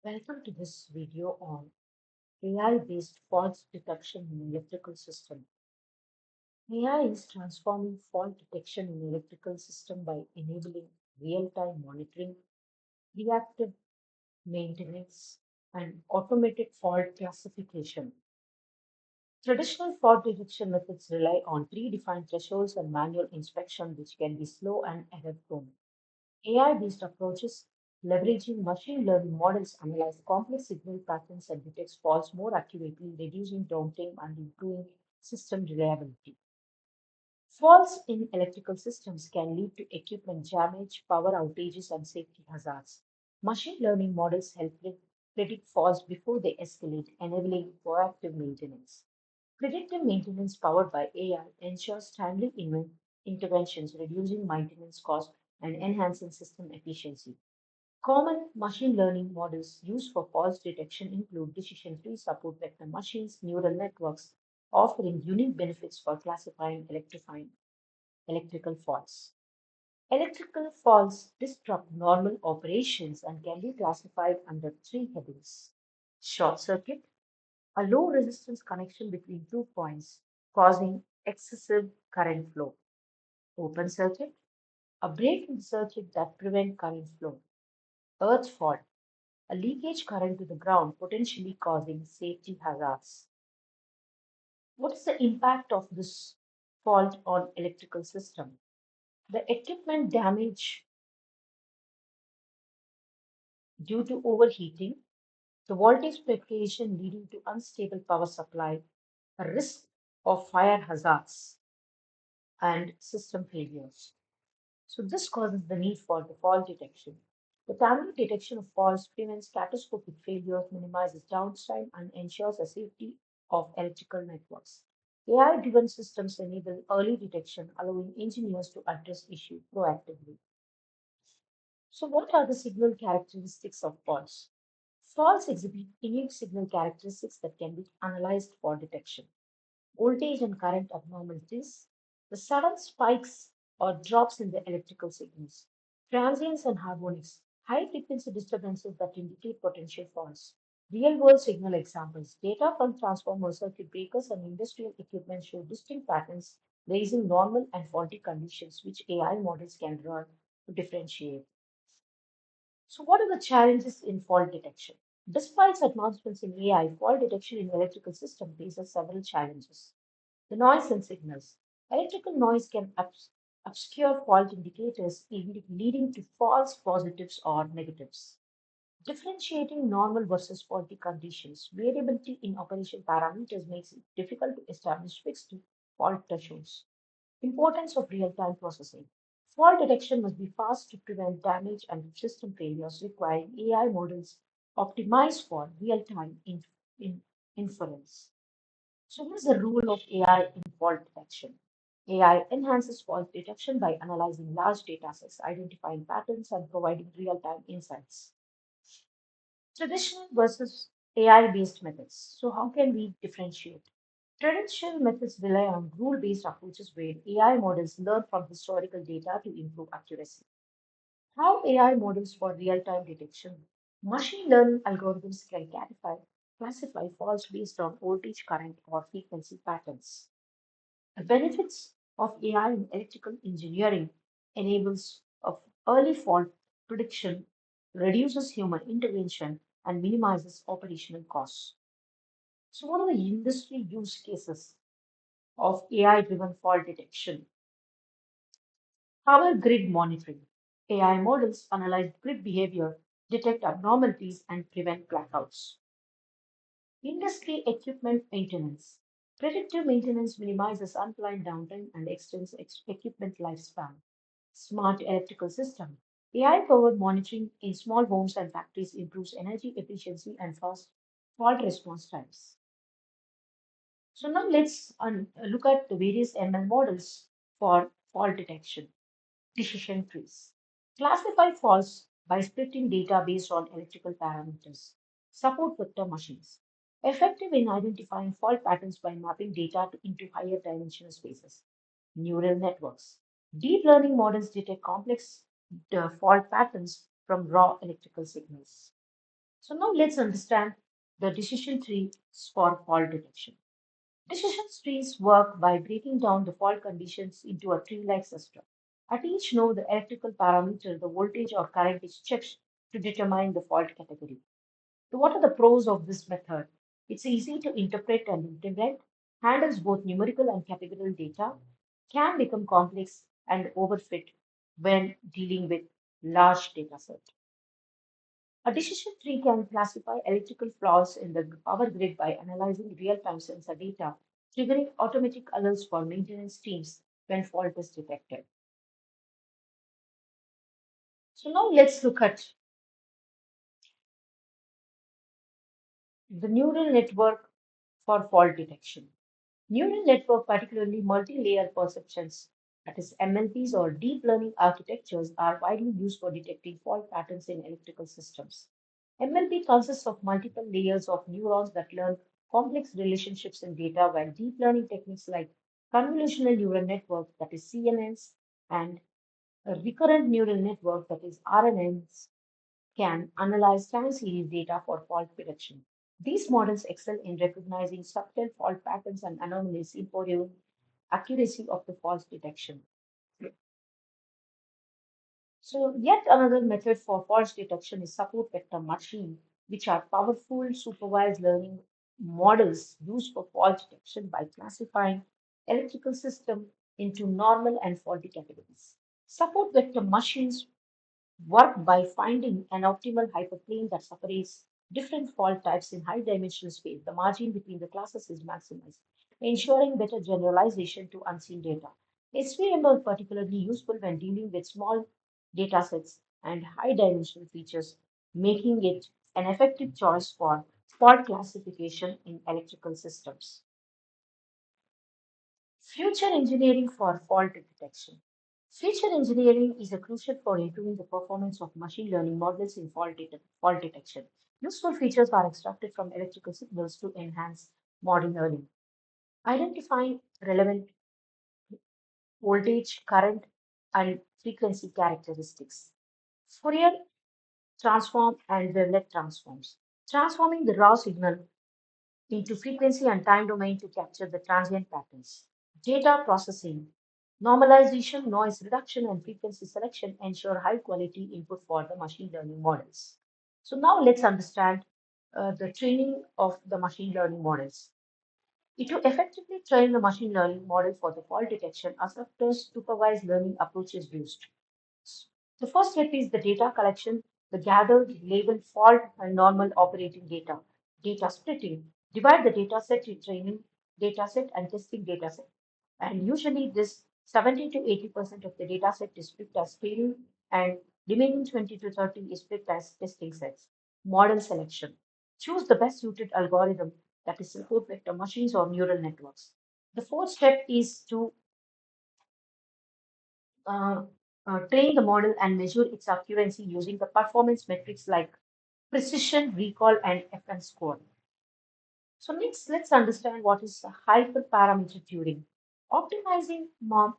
Welcome to this video on AI-based fault detection in electrical system. AI is transforming fault detection in electrical system by enabling real-time monitoring, reactive maintenance, and automated fault classification. Traditional fault detection methods rely on predefined thresholds and manual inspection, which can be slow and error-prone. AI-based approaches leveraging machine learning models analyze complex signal patterns and detect faults more accurately, reducing downtime and improving system reliability. Faults in electrical systems can lead to equipment damage, power outages, and safety hazards. Machine learning models help predict faults before they escalate, enabling proactive maintenance. Predictive maintenance powered by AI ensures timely interventions, reducing maintenance costs and enhancing system efficiency. Common machine learning models used for fault detection include decision tree support vector machines, neural networks, offering unique benefits for classifying electrifying electrical faults. Electrical faults disrupt normal operations and can be classified under three headings. Short circuit, a low resistance connection between two points causing excessive current flow. Open circuit, a break in the circuit that prevents current flow. Earth fault, a leakage current to the ground potentially causing safety hazards. What is the impact of this fault on electrical system? The equipment damage due to overheating, the voltage fluctuation leading to unstable power supply, a risk of fire hazards, and system failures. So this causes the need for the fault detection. The timely detection of faults prevents catastrophic failures, minimizes downtime, and ensures the safety of electrical networks. AI-driven systems enable early detection, allowing engineers to address issues proactively. So, what are the signal characteristics of faults? Faults exhibit unique signal characteristics that can be analyzed for detection. Voltage and current abnormalities, the sudden spikes or drops in the electrical signals, transients and harmonics, high frequency disturbances that indicate potential faults, real world signal examples, data from transformer circuit breakers and industrial equipment show distinct patterns, raising normal and faulty conditions which AI models can learn to differentiate. So, what are the challenges in fault detection? Despite advancements in AI, fault detection in electrical system faces several challenges. The noise and signals. Electrical noise can obscure fault indicators, leading to false positives or negatives. Differentiating normal versus faulty conditions. Variability in operation parameters makes it difficult to establish fixed fault thresholds. Importance of real-time processing. Fault detection must be fast to prevent damage and system failures, requiring AI models optimized for real-time inference. So, what is the role of AI in fault detection? AI enhances fault detection by analyzing large data sets, identifying patterns, and providing real time insights. Traditional versus AI based methods. So, how can we differentiate? Traditional methods rely on rule based approaches where AI models learn from historical data to improve accuracy. How AI models for real time detection? Machine learning algorithms can classify faults based on voltage, current, or frequency patterns. The benefits of AI in electrical engineering enables of early fault prediction, reduces human intervention, and minimizes operational costs. So, what are the industry use cases of AI-driven fault detection? Power grid monitoring. AI models analyze grid behavior, detect abnormalities, and prevent blackouts. Industry equipment maintenance. Predictive maintenance minimizes unplanned downtime and extends equipment lifespan. Smart electrical system. AI-powered monitoring in small homes and factories improves energy efficiency and fast fault response times. So now let's look at the various ML models for fault detection. Decision trees. Classify faults by splitting data based on electrical parameters. Support vector machines. Effective in identifying fault patterns by mapping data into higher dimensional spaces. Neural networks. Deep learning models detect complex fault patterns from raw electrical signals. So now let's understand the decision trees for fault detection. Decision trees work by breaking down the fault conditions into a tree-like system. At each node, the electrical parameter, the voltage or current is checked to determine the fault category. So what are the pros of this method? It's easy to interpret and integrate, handles both numerical and categorical data, can become complex and overfit when dealing with large data sets. A decision tree can classify electrical flaws in the power grid by analyzing real-time sensor data, triggering automatic alerts for maintenance teams when fault is detected. So now let's look at the neural network for fault detection. Neural network, particularly multi-layer perceptions, that is MLPs or deep learning architectures, are widely used for detecting fault patterns in electrical systems. MLP consists of multiple layers of neurons that learn complex relationships in data, while deep learning techniques like convolutional neural network, that is CNNs, and a recurrent neural network, that is RNNs, can analyze time series data for fault prediction. These models excel in recognizing subtle fault patterns and anomalies, improving accuracy of the fault detection. So, yet another method for fault detection is support vector machine, which are powerful supervised learning models used for fault detection by classifying electrical system into normal and faulty categories. Support vector machines work by finding an optimal hyperplane that separates different fault types in high dimensional space. The margin between the classes is maximized, ensuring better generalization to unseen data. SVM are particularly useful when dealing with small data sets and high dimensional features, making it an effective choice for fault classification in electrical systems. Future engineering for fault detection. Feature engineering is a crucial for improving the performance of machine learning models in fault detection. Useful features are extracted from electrical signals to enhance model learning. Identifying relevant voltage, current, and frequency characteristics. Fourier transform and wavelet transforms. Transforming the raw signal into frequency and time domain to capture the transient patterns. Data processing, normalization, noise reduction, and frequency selection ensure high quality input for the machine learning models. So now let's understand the training of the machine learning models. To effectively train the machine learning model for the fault detection, a structured supervised learning approach is used. The first step is the data collection, the gathered, labeled fault and normal operating data. Data splitting. Divide the data set into training data set and testing data set. And usually this 70 to 80% of the data set is split as training and remaining 20 to 30 is split as testing sets. Model selection. Choose the best suited algorithm, that is support vector machines or neural networks. The fourth step is to uh, train the model and measure its accuracy using the performance metrics like precision, recall, and FN score. So next, let's understand what is hyperparameter tuning. Optimizing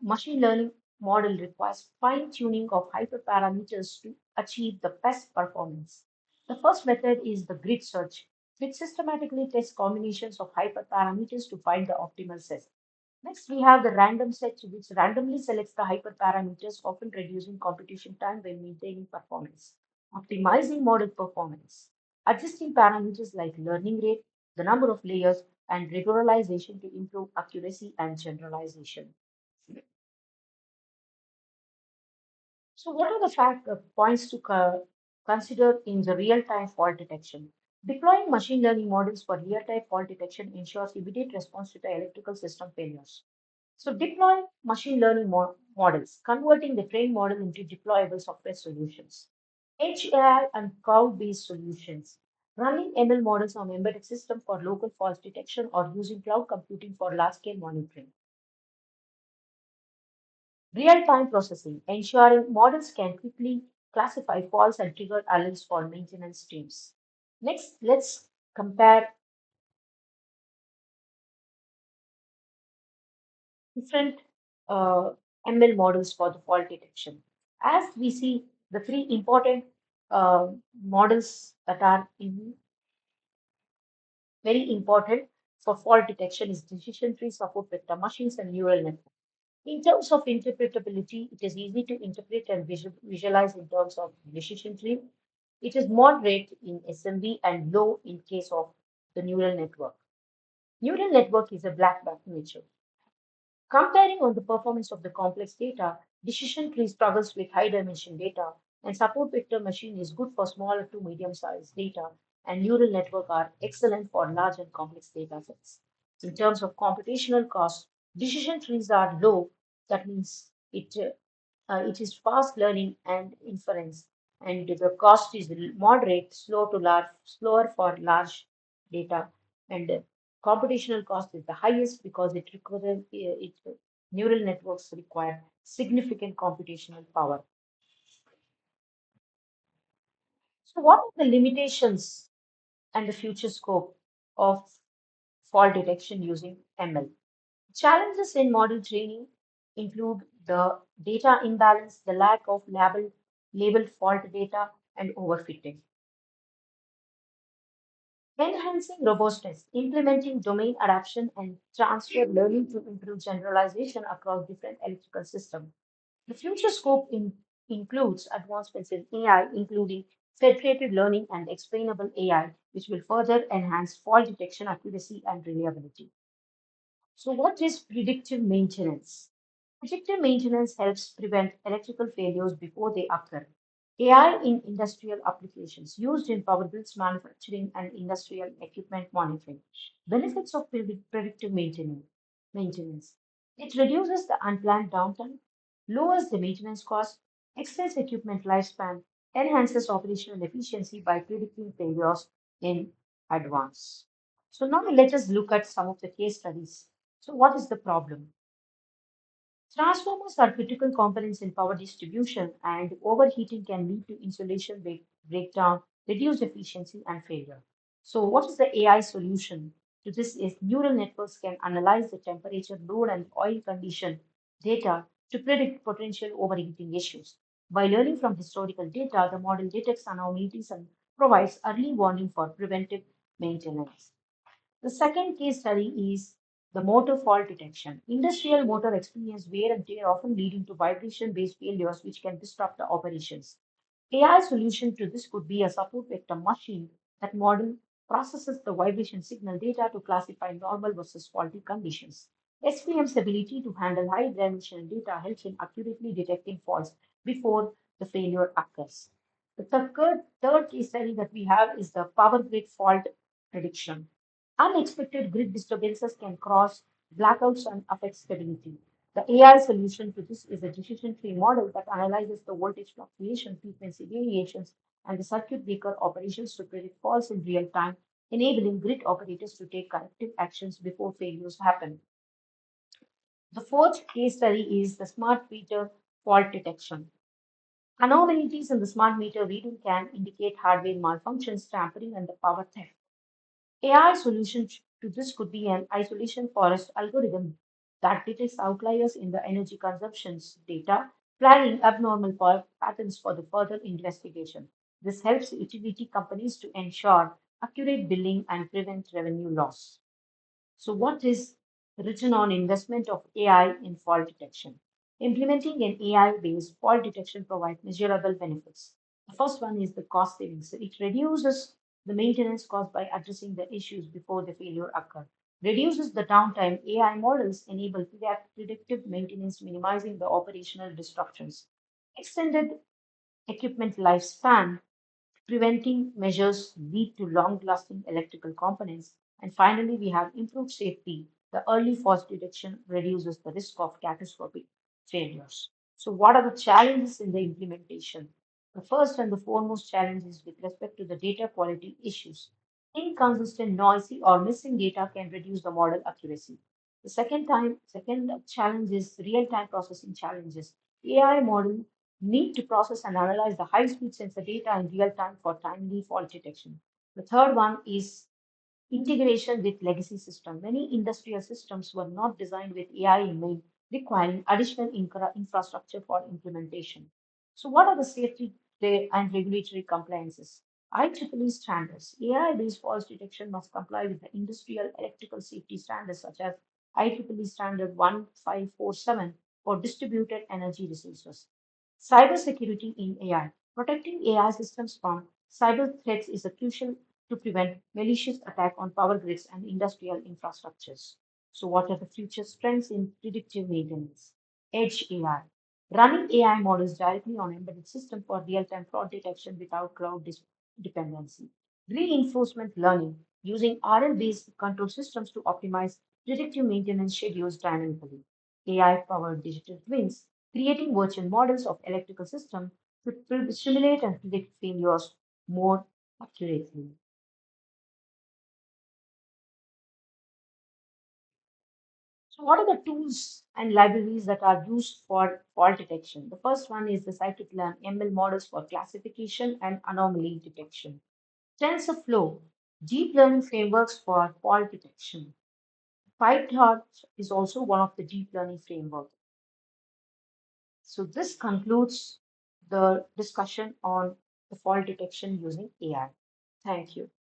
machine learning model requires fine-tuning of hyperparameters to achieve the best performance. The first method is the grid search, which systematically tests combinations of hyperparameters to find the optimal set. Next, we have the random set, which randomly selects the hyperparameters, often reducing computation time while maintaining performance. Optimizing model performance. Adjusting parameters like learning rate, the number of layers, and regularization to improve accuracy and generalization. So, what are the points to consider in the real-time fault detection? Deploying machine learning models for real-time fault detection ensures immediate response to the electrical system failures. So, deploy machine learning models, converting the trained model into deployable software solutions. Edge AI and cloud-based solutions. Running ML models on embedded system for local fault detection or using cloud computing for large-scale monitoring. Real-time processing, ensuring models can quickly classify faults and trigger alerts for maintenance teams. Next, let's compare different uh, ML models for the fault detection. As we see, the three important uh, models that are very important for fault detection is decision tree support vector machines and neural networks. In terms of interpretability, it is easy to interpret and visualize in terms of decision tree. It is moderate in SMB and low in case of the neural network. Neural network is a black box nature. Comparing on the performance of the complex data, decision tree struggles with high dimension data, and support vector machine is good for smaller to medium sized data, and neural network are excellent for large and complex data sets. In terms of computational cost, decision trees are low. That means it is fast learning and inference, and the cost is moderate, slower for large data, and computational cost is the highest because neural networks require significant computational power. So, what are the limitations and the future scope of fault detection using ML? Challenges in model training include the data imbalance, the lack of labeled fault data, and overfitting. Enhancing robustness, implementing domain adaptation and transfer learning to improve generalization across different electrical systems. The future scope includes advancements in AI, including federated learning and explainable AI, which will further enhance fault detection accuracy and reliability. So, what is predictive maintenance? Predictive maintenance helps prevent electrical failures before they occur. AI in industrial applications used in power grids manufacturing and industrial equipment monitoring. Benefits of predictive maintenance. It reduces the unplanned downtime, lowers the maintenance cost, extends equipment lifespan, enhances operational efficiency by predicting failures in advance. So now let us look at some of the case studies. So what is the problem? Transformers are critical components in power distribution, and overheating can lead to insulation breakdown, reduced efficiency, and failure. So, what is the AI solution to this? Is neural networks can analyze the temperature, load, and oil condition data to predict potential overheating issues. By learning from historical data, the model detects anomalies and provides early warning for preventive maintenance. The second case study is the motor fault detection. Industrial motor experience wear and tear, often leading to vibration-based failures which can disrupt the operations. AI solution to this could be a support vector machine that model processes the vibration signal data to classify normal versus faulty conditions. SPM's ability to handle high dimensional data helps in accurately detecting faults before the failure occurs. The third case study that we have is the power grid fault prediction. Unexpected grid disturbances can cause blackouts and affect stability. The AI solution to this is a decision tree model that analyzes the voltage fluctuation, frequency variations, and the circuit breaker operations to predict faults in real time, enabling grid operators to take corrective actions before failures happen. The fourth case study is the smart meter fault detection. Anomalies in the smart meter reading can indicate hardware malfunctions, tampering, and the power theft. AI solution to this could be an isolation forest algorithm that detects outliers in the energy consumption's data, flagging abnormal patterns for the further investigation. This helps utility companies to ensure accurate billing and prevent revenue loss. So, what is written on investment of AI in fault detection? Implementing an AI-based fault detection provides measurable benefits. The first one is the cost savings. It reduces the maintenance cost by addressing the issues before the failure occur. Reduces the downtime. AI models enable predictive maintenance, minimizing the operational disruptions. Extended equipment lifespan. Preventing measures lead to long-lasting electrical components. And finally, we have improved safety. The early fault detection reduces the risk of catastrophic failures. So, what are the challenges in the implementation? The first and the foremost challenge is with respect to the data quality issues. Inconsistent, noisy, or missing data can reduce the model accuracy. The second challenge is real-time processing challenges. AI model need to process and analyze the high-speed sensor data in real time for timely fault detection. The third one is integration with legacy systems. Many industrial systems were not designed with AI in mind, requiring additional infrastructure for implementation. So, what are the safety? and regulatory compliances. IEEE standards. AI-based false detection must comply with the industrial electrical safety standards such as IEEE standard 1547 for distributed energy resources. Cybersecurity in AI. Protecting AI systems from cyber threats is a crucial to prevent malicious attack on power grids and industrial infrastructures. So, what are the future strengths in predictive maintenance? Edge AI. Running AI models directly on embedded system for real-time fraud detection without dependency. Reinforcement learning. Using RL-based control systems to optimize predictive maintenance schedules dynamically. AI-powered digital twins. Creating virtual models of electrical systems to simulate and predict failures more accurately. So, what are the tools and libraries that are used for fault detection? The first one is the scikit-learn ML models for classification and anomaly detection. TensorFlow, deep learning frameworks for fault detection. PyTorch is also one of the deep learning frameworks. So, this concludes the discussion on the fault detection using AI. Thank you.